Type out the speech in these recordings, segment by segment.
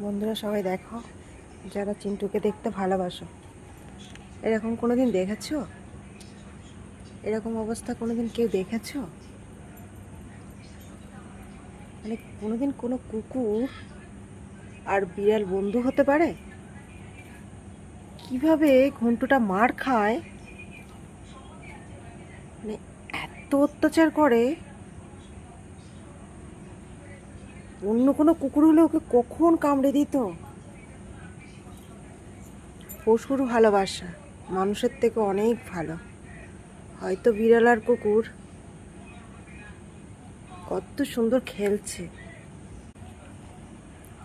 বন্ধুরা সবাই দেখো, যারা চিন্টুকে দেখতে ভালোবাসো, এরকম কোনোদিন দেখেছো? এরকম অবস্থা কোনোদিন কেউ দেখেছো? মানে কোনোদিন কোনো কুকুর আর বিড়াল বন্ধু হতে পারে? কিভাবে ঘন্টুটা মার খায়, মানে এত অত্যাচার করে। অন্য কোনো কুকুর হলে ওকে কখন কামড়ে দিত। পশুর ভালোবাসা মানুষের থেকে অনেক ভালো। হয়তো বিড়াল আর কুকুর কত সুন্দর খেলছে,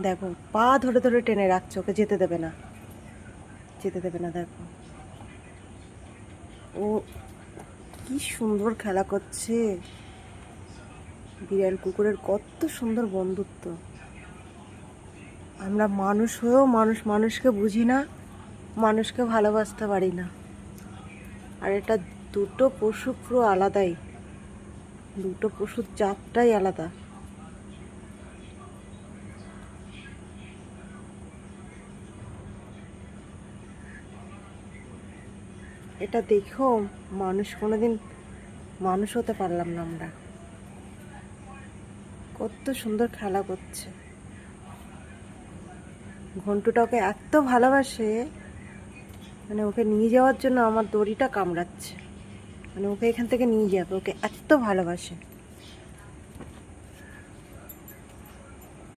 দেখো পা ধরে ধরে টেনে রাখছে, ওকে যেতে দেবে না, যেতে দেবে না। দেখো ও কি সুন্দর খেলা করছে। বিড়াল কুকুরের কত সুন্দর বন্ধুত্ব। আমরা মানুষ হয়েও মানুষকে বুঝি না, মানুষকে ভালোবাসতে পারি না। আর এটা দুটো পশু পুরো আলাদাই, দুটো পশুর জাতটাই আলাদা। এটা দেখেও মানুষ কোনোদিন মানুষ হতে পারলাম না আমরা। কত সুন্দর খেলা করছে। ঘন্টুটা ওকে এত ভালোবাসে, মানে ওকে নিয়ে যাওয়ার জন্য আমার দড়িটা কামড়াচ্ছে, মানে ওকে এখান থেকে নিয়ে যাবে, ওকে এত ভালোবাসে।